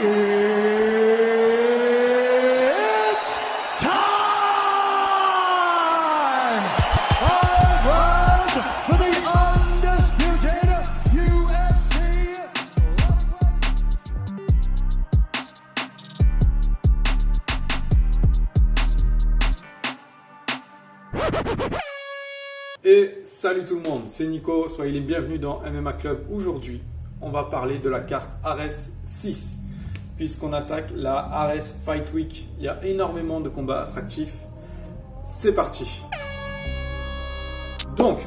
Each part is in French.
For the undisputed UFC. Et salut tout le monde, c'est Nico, soyez les bienvenus dans MMA Club. Aujourd'hui, on va parler de la carte Ares 6, puisqu'on attaque la Ares Fight Week. Il y a énormément de combats attractifs. C'est parti. Donc,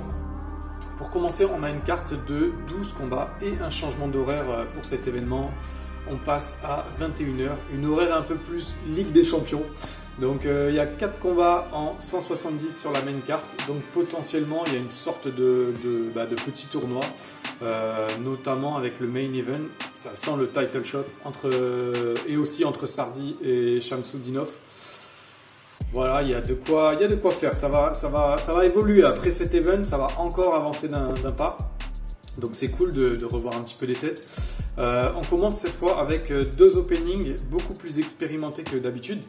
pour commencer, on a une carte de 12 combats et un changement d'horaire pour cet événement. On passe à 21h, une horaire un peu plus Ligue des Champions. Donc il y a 4 combats en 170 sur la main carte, donc potentiellement il y a une sorte de petit tournoi, notamment avec le main event. Ça sent le title shot et aussi entre Sardi et Shamsudinov. Voilà, il y a de quoi faire. Ça va évoluer après cet event, ça va encore avancer d'un pas. Donc c'est cool de revoir un petit peu des têtes. On commence cette fois avec 2 openings beaucoup plus expérimentés que d'habitude,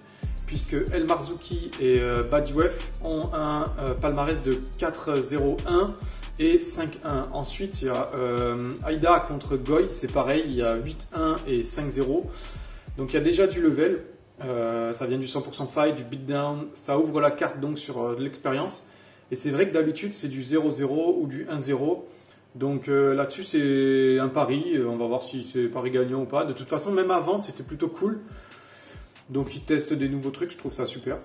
puisque El Marzouki et Badouev ont un palmarès de 4-0-1 et 5-1. Ensuite, il y a Aïda contre Goy, c'est pareil, il y a 8-1 et 5-0. Donc il y a déjà du level, ça vient du 100% fight, du beatdown, ça ouvre la carte donc sur de l'expérience. Et c'est vrai que d'habitude c'est du 0-0 ou du 1-0. Donc là-dessus c'est un pari, on va voir si c'est pari gagnant ou pas. De toute façon, même avant c'était plutôt cool. Donc ils testent des nouveaux trucs, je trouve ça super.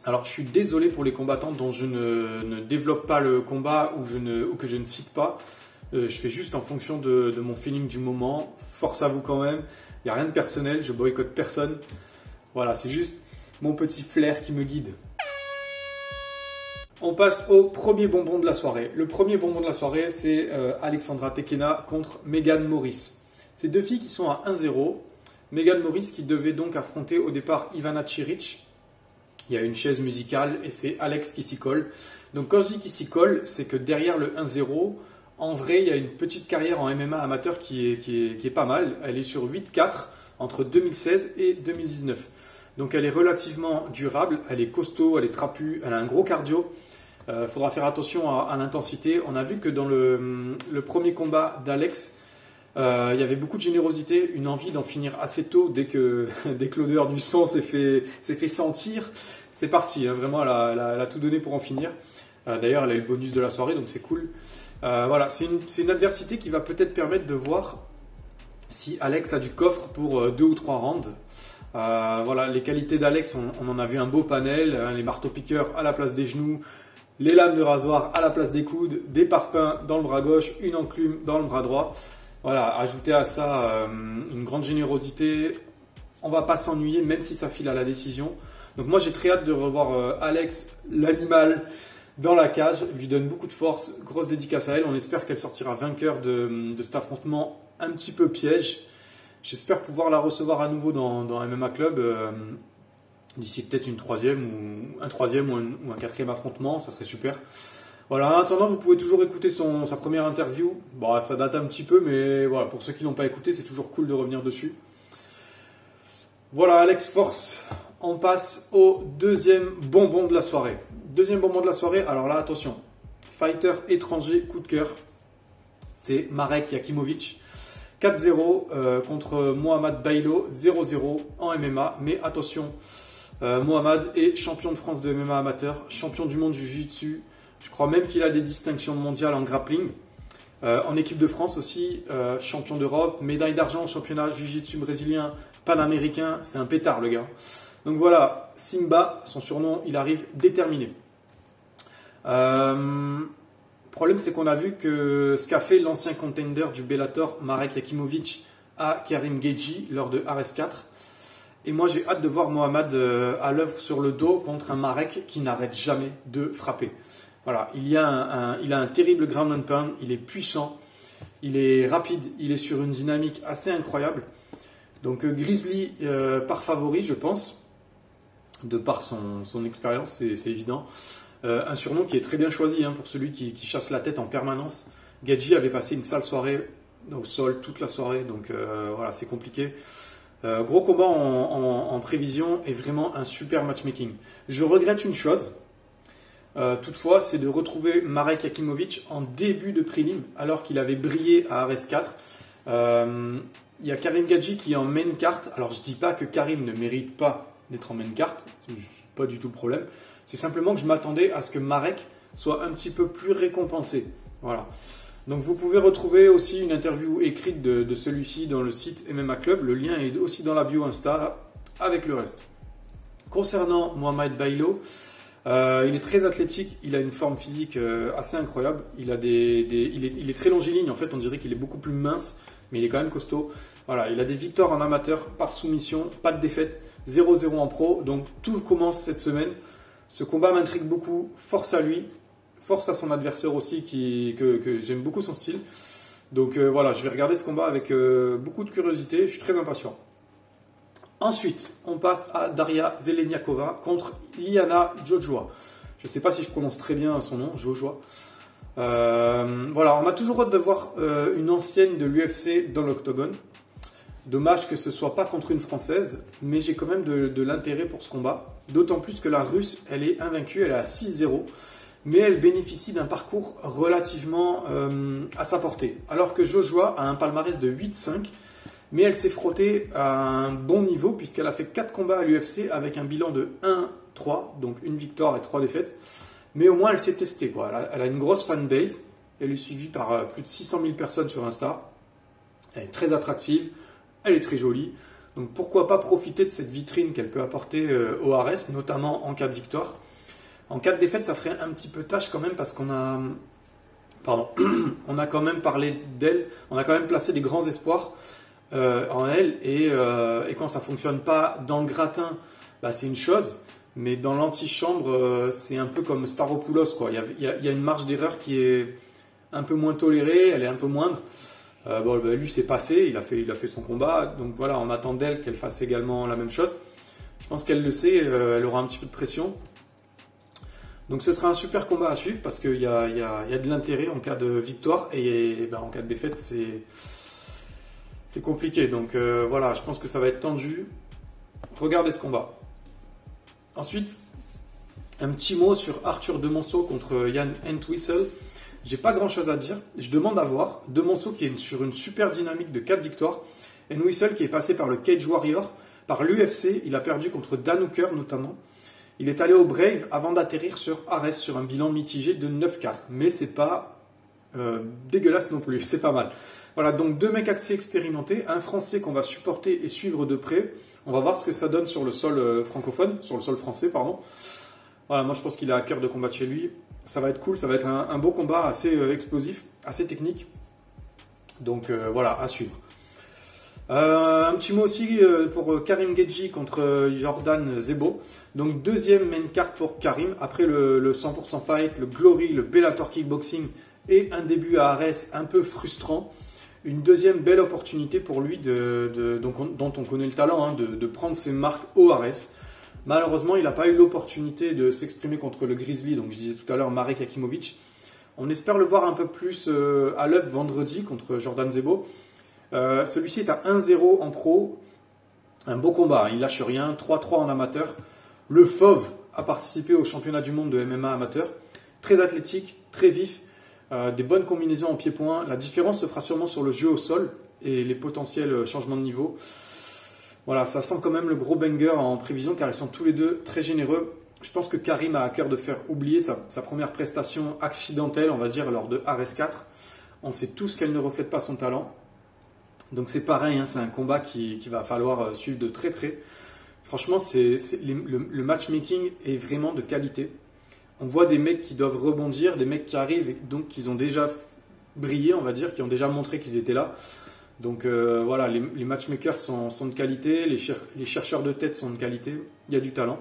Alors je suis désolé pour les combattants dont je ne développe pas le combat ou que je ne cite pas. Je fais juste en fonction de mon feeling du moment. Force à vous quand même, il n'y a rien de personnel, je boycotte personne. Voilà, c'est juste mon petit flair qui me guide. On passe au premier bonbon de la soirée. Le premier bonbon de la soirée, c'est Alexandra Tekena contre Megan Morris. C'est 2 filles qui sont à 1-0. Megan Morris qui devait donc affronter au départ Ivana Ciric. Il y a une chaise musicale et c'est Alex qui s'y colle. Donc quand je dis qui s'y colle, c'est que derrière le 1-0, en vrai, il y a une petite carrière en MMA amateur qui est pas mal. Elle est sur 8-4 entre 2016 et 2019. Donc elle est relativement durable, elle est costaud, elle est trapue, elle a un gros cardio. Faudra faire attention à l'intensité. On a vu que dans le premier combat d'Alex, il y avait beaucoup de générosité, une envie d'en finir assez tôt dès que l'odeur du sang s'est fait sentir. C'est parti, hein, vraiment elle a tout donné pour en finir. D'ailleurs elle a eu le bonus de la soirée, donc c'est cool. Voilà, c'est une adversité qui va peut-être permettre de voir si Alex a du coffre pour 2 ou 3 rounds. Voilà, les qualités d'Alex, on en a vu un beau panel, hein, les marteaux-piqueurs à la place des genoux, les lames de rasoir à la place des coudes, des parpaings dans le bras gauche, une enclume dans le bras droit. Voilà, ajouter à ça une grande générosité, on va pas s'ennuyer même si ça file à la décision. Donc moi j'ai très hâte de revoir Alex, l'animal, dans la cage. Il lui donne beaucoup de force, grosse dédicace à elle. On espère qu'elle sortira vainqueur de cet affrontement un petit peu piège. J'espère pouvoir la recevoir à nouveau dans MMA Club d'ici peut-être un troisième ou un 4e affrontement, ça serait super. Voilà, en attendant, vous pouvez toujours écouter sa première interview. Bon, ça date un petit peu, mais voilà, pour ceux qui n'ont pas écouté, c'est toujours cool de revenir dessus. Voilà, Alex, force. On passe au deuxième bonbon de la soirée. Deuxième bonbon de la soirée, alors là, attention. Fighter étranger, coup de cœur. C'est Marek Yakimovic. 4-0 contre Mohamed Bailo, 0-0 en MMA. Mais attention, Mohamed est champion de France de MMA amateur, champion du monde du Jiu-Jitsu. Je crois même qu'il a des distinctions mondiales en grappling. En équipe de France aussi, champion d'Europe, médaille d'argent au championnat Jiu-Jitsu brésilien, panaméricain. C'est un pétard le gars. Donc voilà, Simba, son surnom, il arrive déterminé. Problème, c'est qu'on a vu que ce qu'a fait l'ancien contender du Bellator, Marek Yakimovic, à Karim Geji lors de Ares 4. Et moi, j'ai hâte de voir Mohamed à l'œuvre sur le dos contre un Marek qui n'arrête jamais de frapper. Voilà, il a un terrible ground and pound, il est puissant, il est rapide, il est sur une dynamique assez incroyable. Donc Grizzly par favori, je pense, de par son expérience, c'est évident. Un surnom qui est très bien choisi hein, pour celui qui chasse la tête en permanence. Geji avait passé une sale soirée au sol toute la soirée, donc voilà, c'est compliqué. Gros combat en prévision et vraiment un super matchmaking. Je regrette une chose, toutefois, c'est de retrouver Marek Jakimowicz en début de prélim alors qu'il avait brillé à RS4. Il y a Karim Gadji qui est en main carte. Alors je dis pas que Karim ne mérite pas d'être en main carte, c'est pas du tout le problème. C'est simplement que je m'attendais à ce que Marek soit un petit peu plus récompensé. Voilà. Donc vous pouvez retrouver aussi une interview écrite de celui-ci dans le site MMA Club. Le lien est aussi dans la bio Insta là, avec le reste. Concernant Mohamed Bailo, il est très athlétique, il a une forme physique assez incroyable. Il est très longiligne, en fait on dirait qu'il est beaucoup plus mince, mais il est quand même costaud. Voilà, il a des victoires en amateur par soumission, pas de défaite, 0-0 en pro, donc tout commence cette semaine. Ce combat m'intrigue beaucoup, force à lui, force à son adversaire aussi, que j'aime beaucoup son style. Donc voilà, je vais regarder ce combat avec beaucoup de curiosité, je suis très impatient. Ensuite, on passe à Daria Zeleniakova contre Liana Jojua. Je ne sais pas si je prononce très bien son nom, Jojua. Voilà, on m'a toujours hâte de voir une ancienne de l'UFC dans l'octogone. Dommage que ce ne soit pas contre une Française, mais j'ai quand même de l'intérêt pour ce combat. D'autant plus que la Russe, elle est invaincue, elle est à 6-0. Mais elle bénéficie d'un parcours relativement à sa portée. Alors que Jojua a un palmarès de 8-5, mais elle s'est frottée à un bon niveau puisqu'elle a fait 4 combats à l'UFC avec un bilan de 1-3, donc une victoire et 3 défaites. Mais au moins elle s'est testée, quoi. Elle a une grosse fanbase, elle est suivie par plus de 600 000 personnes sur Insta. Elle est très attractive, elle est très jolie. Donc pourquoi pas profiter de cette vitrine qu'elle peut apporter au Ares, notamment en cas de victoire. En cas de défaite, ça ferait un petit peu tâche quand même parce qu'on a... Pardon. On a quand même parlé d'elle, on a quand même placé des grands espoirs en elle et quand ça ne fonctionne pas dans le gratin, bah, c'est une chose, mais dans l'antichambre, c'est un peu comme Staropoulos, quoi. Il y a une marge d'erreur qui est un peu moins tolérée, elle est un peu moindre. Bon, bah, lui, c'est passé, il a fait son combat, donc voilà, on attend d'elle qu'elle fasse également la même chose. Je pense qu'elle le sait, elle aura un petit peu de pression. Donc ce sera un super combat à suivre parce qu'il y a de l'intérêt en cas de victoire et ben, en cas de défaite c'est compliqué. Donc voilà, je pense que ça va être tendu. Regardez ce combat. Ensuite, un petit mot sur Arthur Demonceau contre Jan Entwistle. J'ai pas grand chose à dire. Je demande à voir. Demonceau qui est sur une super dynamique de 4 victoires. Entwistle qui est passé par le Cage Warrior, par l'UFC. Il a perdu contre Dan Hooker notamment. Il est allé au Brave avant d'atterrir sur Ares sur un bilan mitigé de 9-4. Mais c'est pas dégueulasse non plus, c'est pas mal. Voilà, donc 2 mecs assez expérimentés, un Français qu'on va supporter et suivre de près. On va voir ce que ça donne sur le sol francophone, sur le sol français, pardon. Voilà, moi je pense qu'il a à cœur de combattre chez lui. Ça va être cool, ça va être un beau combat assez explosif, assez technique. Donc voilà, à suivre. Un petit mot aussi pour Karim Gadji contre Jordan Zebo. Donc deuxième main card pour Karim. Après le 100% fight, le Glory, le Bellator Kickboxing et un début à Ares un peu frustrant. Une deuxième belle opportunité pour lui dont on connaît le talent, hein, de prendre ses marques au Ares. Malheureusement, il n'a pas eu l'opportunité de s'exprimer contre le Grizzly. Donc je disais tout à l'heure Marek Jakimowicz. On espère le voir un peu plus à l'œuvre vendredi contre Jordan Zebo. Celui-ci est à 1-0 en pro, un beau combat, hein. Il lâche rien, 3-3 en amateur. Le Fauve a participé au championnat du monde de MMA amateur, très athlétique, très vif, des bonnes combinaisons en pied-point. La différence se fera sûrement sur le jeu au sol et les potentiels changements de niveau. Voilà, ça sent quand même le gros banger en prévision car ils sont tous les deux très généreux. Je pense que Karim a à cœur de faire oublier sa première prestation accidentelle, on va dire, lors de Ares 4. On sait tous qu'elle ne reflète pas son talent. Donc c'est pareil, hein, c'est un combat qu'il va falloir suivre de très près. Franchement, le matchmaking est vraiment de qualité. On voit des mecs qui doivent rebondir, des mecs qui arrivent et donc qui ont déjà brillé, on va dire, qui ont déjà montré qu'ils étaient là. Donc voilà, les matchmakers sont de qualité, les chercheurs de tête sont de qualité, il y a du talent.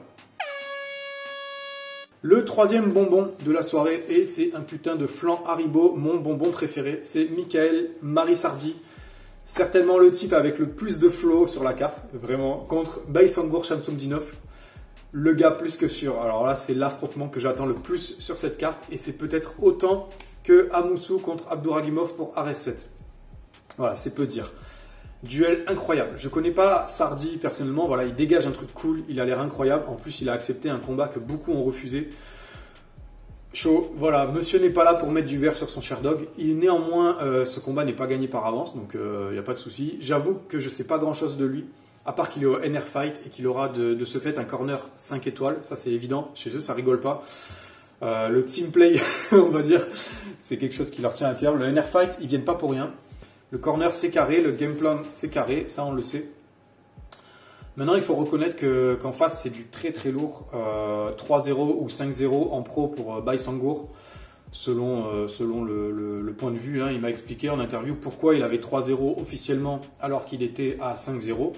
Le troisième bonbon de la soirée, et c'est un putain de flan Haribo, mon bonbon préféré, c'est Michael Marisardi. Certainement le type avec le plus de flow sur la carte, vraiment, contre Baysangour Shamsumdinov. Le gars plus que sûr. Alors là, c'est l'affrontement que j'attends le plus sur cette carte, et c'est peut-être autant que Amoussou contre Abdouragimov pour Ares 7. Voilà, c'est peu dire. Duel incroyable. Je connais pas Sardi personnellement, voilà, il dégage un truc cool, il a l'air incroyable. En plus, il a accepté un combat que beaucoup ont refusé. Chaud, voilà, monsieur n'est pas là pour mettre du verre sur son Sherdog. Néanmoins, ce combat n'est pas gagné par avance, donc il n'y a pas de souci. J'avoue que je sais pas grand chose de lui, à part qu'il est au NR Fight et qu'il aura de ce fait un corner 5 étoiles, ça c'est évident, chez eux ça rigole pas. Le team play, on va dire, c'est quelque chose qui leur tient à cœur. Le NR Fight, ils viennent pas pour rien. Le corner c'est carré, le game plan c'est carré, ça on le sait. Maintenant il faut reconnaître qu'en face c'est du très très lourd, 3-0 ou 5-0 en pro pour Baisangour, selon le point de vue. Hein, il m'a expliqué en interview pourquoi il avait 3-0 officiellement alors qu'il était à 5-0.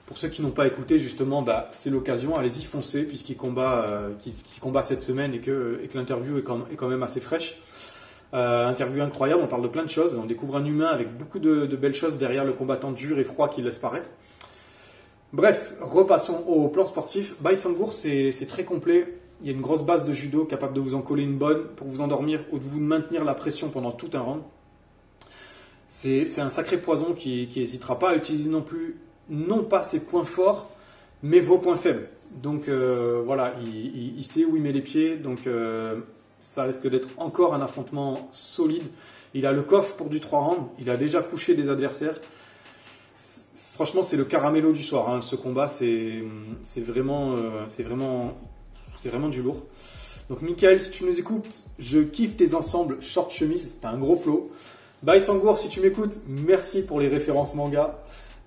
Pour ceux qui n'ont pas écouté, justement, c'est l'occasion, allez-y, foncez, puisqu'il combat, cette semaine et que l'interview est quand même assez fraîche. Interview incroyable, on parle de plein de choses, on découvre un humain avec beaucoup de belles choses derrière le combattant dur et froid qu'il laisse paraître. Bref, repassons au plan sportif. Baisangour, c'est très complet, il y a une grosse base de judo capable de vous en coller une bonne pour vous endormir ou de vous maintenir la pression pendant tout un round. C'est un sacré poison qui n'hésitera pas à utiliser non plus, non pas ses points forts, mais vos points faibles. Donc voilà, il sait où il met les pieds, donc ça risque d'être encore un affrontement solide. Il a le coffre pour du 3 rounds, il a déjà couché des adversaires. Franchement, c'est le caramello du soir, hein. Ce combat, c'est vraiment du lourd. Donc Michael, si tu nous écoutes, je kiffe tes ensembles short chemise, t'as un gros flow. Baisangour, si tu m'écoutes, merci pour les références manga.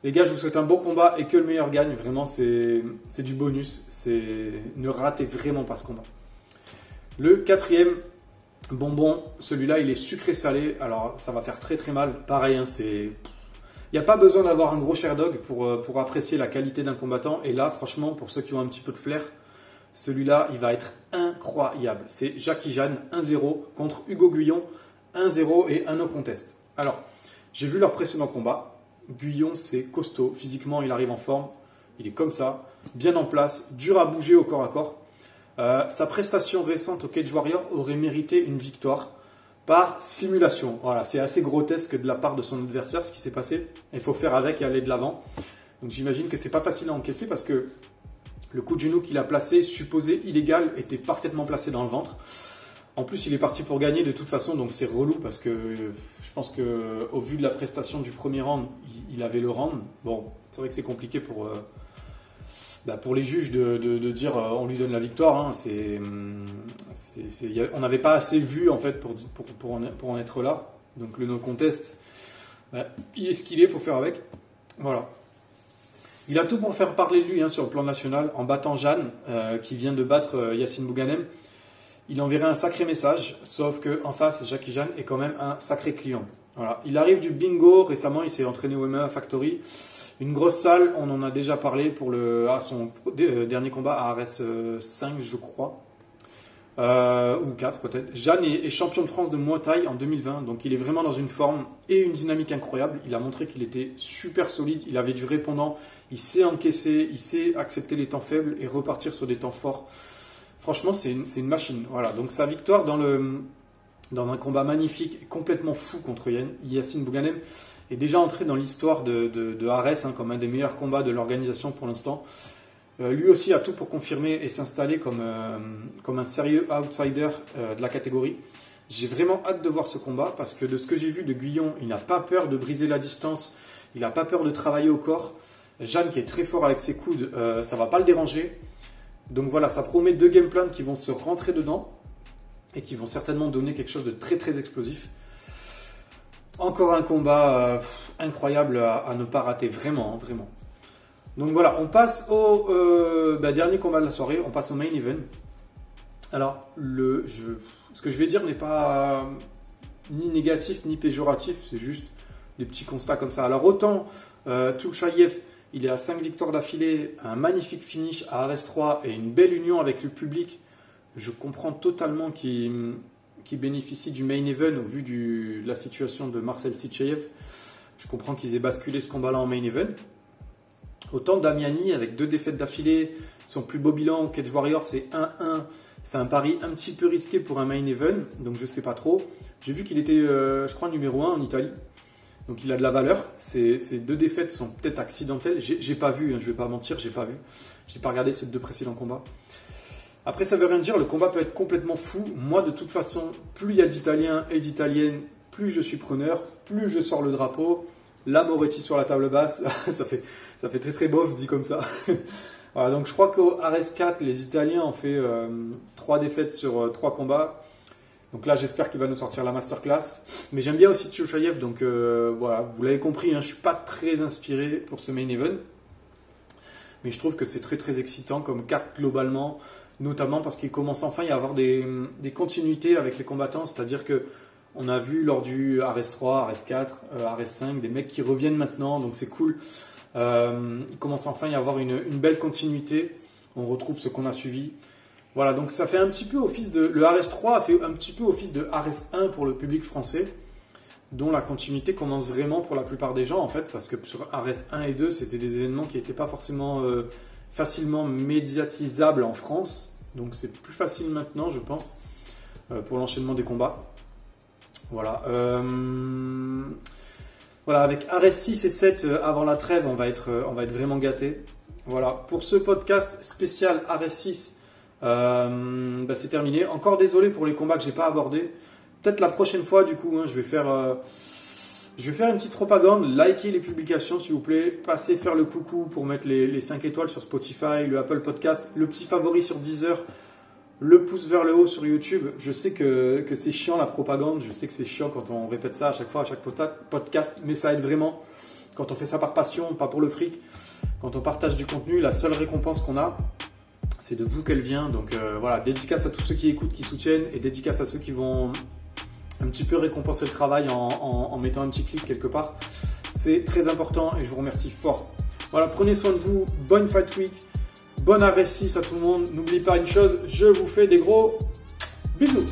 Les gars, je vous souhaite un bon combat et que le meilleur gagne. Vraiment, c'est du bonus. Ne ratez vraiment pas ce combat. Le quatrième bonbon, celui-là, il est sucré-salé. Alors, ça va faire très très mal. Pareil, hein, il n'y a pas besoin d'avoir un gros Sherdog pour apprécier la qualité d'un combattant. Et là, franchement, pour ceux qui ont un petit peu de flair, celui-là, il va être incroyable. C'est Jackie Jeanne 1-0 contre Hugo Guyon 1-0 et un no contest. Alors, j'ai vu leur précédent combat. Guyon, c'est costaud. Physiquement, il arrive en forme. Il est comme ça, bien en place, dur à bouger au corps à corps. Sa prestation récente au Cage Warrior aurait mérité une victoire par simulation. Voilà, c'est assez grotesque de la part de son adversaire ce qui s'est passé. Il faut faire avec et aller de l'avant. Donc j'imagine que c'est pas facile à encaisser parce que le coup de genou qu'il a placé, supposé illégal, était parfaitement placé dans le ventre. En plus, il est parti pour gagner de toute façon, donc c'est relou parce que je pense qu'au vu de la prestation du premier round, il avait le round. Bon, c'est vrai que c'est compliqué pour les juges de dire on lui donne la victoire. Hein. On n'avait pas assez vu en fait pour en être là. Donc le no contest, il est ce qu'il est, il faut faire avec. Voilà. Il a tout pour faire parler de lui, hein, sur le plan national en battant Jeanne, qui vient de battre Yacine Bouganem. Il enverrait un sacré message, sauf qu'en face, Jackie Jeanne est quand même un sacré client. Voilà. Il arrive du bingo, récemment il s'est entraîné au MMA Factory. Une grosse salle, on en a déjà parlé pour son dernier combat à Ares 5, je crois. Ou 4 peut-être. Jeanne est champion de France de Muay Thai en 2020, donc il est vraiment dans une forme et une dynamique incroyable. Il a montré qu'il était super solide, il avait du répondant, il sait encaisser, il sait accepter les temps faibles et repartir sur des temps forts. Franchement, c'est une machine. Voilà. Donc sa victoire dans un combat magnifique et complètement fou contre Yacine Bouganem est déjà entré dans l'histoire de Ares, hein, comme un des meilleurs combats de l'organisation pour l'instant. Lui aussi a tout pour confirmer et s'installer comme un sérieux outsider de la catégorie. J'ai vraiment hâte de voir ce combat parce que de ce que j'ai vu de Guyon, il n'a pas peur de briser la distance, il n'a pas peur de travailler au corps. Jeanne qui est très fort avec ses coudes, ça ne va pas le déranger. Donc voilà, ça promet 2 game plans qui vont se rentrer dedans et qui vont certainement donner quelque chose de très très explosif. Encore un combat incroyable à ne pas rater, vraiment, hein, vraiment. Donc voilà, on passe au dernier combat de la soirée, on passe au main event. Alors, ce que je vais dire n'est pas ni négatif ni péjoratif, c'est juste des petits constats comme ça. Alors autant Tulchayev, il est à 5 victoires d'affilée, un magnifique finish à Ares 3 et une belle union avec le public. Je comprends totalement qu'il bénéficie du main event au vu de la situation de Marcel Sitcheyev. Je comprends qu'ils aient basculé ce combat-là en main event. Autant Damiani, avec 2 défaites d'affilée, son plus beau bilan au Cage Warrior, c'est 1-1. C'est un pari un petit peu risqué pour un main event, donc je ne sais pas trop. J'ai vu qu'il était, je crois, numéro 1 en Italie. Donc il a de la valeur. Ces 2 défaites sont peut-être accidentelles. J'ai pas vu, hein, je vais pas mentir, j'ai pas vu. J'ai pas regardé ces 2 précédents combats. Après, ça veut rien dire, le combat peut être complètement fou. Moi, de toute façon, plus il y a d'Italiens et d'Italiennes, plus je suis preneur, plus je sors le drapeau. La Moretti sur la table basse, ça fait très très bof dit comme ça. Voilà, donc je crois qu'au RS4, les Italiens ont fait 3 défaites sur 3 combats. Donc là, j'espère qu'il va nous sortir la masterclass. Mais j'aime bien aussi Tchouchaïev, donc voilà, vous l'avez compris, hein, je ne suis pas très inspiré pour ce main event. Mais je trouve que c'est très très excitant comme carte globalement, notamment parce qu'il commence enfin à y avoir des continuités avec les combattants. C'est-à-dire que on a vu lors du RS3, RS4, RS5, des mecs qui reviennent maintenant, donc c'est cool. Il commence enfin à y avoir une belle continuité. On retrouve ce qu'on a suivi. Voilà, donc ça fait un petit peu office de... Le RS3 a fait un petit peu office de RS1 pour le public français, dont la continuité commence vraiment pour la plupart des gens, en fait, parce que sur RS1 et 2, c'était des événements qui n'étaient pas forcément facilement médiatisables en France. Donc c'est plus facile maintenant, je pense, pour l'enchaînement des combats. Voilà. Voilà, avec RS6 et 7 avant la trêve, on va être vraiment gâtés. Voilà, pour ce podcast spécial RS6, c'est terminé. Encore désolé pour les combats que j'ai pas abordés. Peut-être la prochaine fois, du coup, hein, je vais faire une petite propagande. Likez les publications, s'il vous plaît. Passez faire le coucou pour mettre les 5 étoiles sur Spotify, le Apple Podcast, le petit favori sur Deezer, le pouce vers le haut sur YouTube. Je sais que c'est chiant la propagande. Je sais que c'est chiant quand on répète ça à chaque fois, à chaque podcast. Mais ça aide vraiment quand on fait ça par passion, pas pour le fric. Quand on partage du contenu, la seule récompense qu'on a, c'est de vous qu'elle vient. Donc voilà, dédicace à tous ceux qui écoutent, qui soutiennent, et dédicace à ceux qui vont un petit peu récompenser le travail en mettant un petit clic quelque part. C'est très important et je vous remercie fort. Voilà, prenez soin de vous. Bonne Fight Week. Bonne RS6 à tout le monde. N'oubliez pas une chose, je vous fais des gros bisous.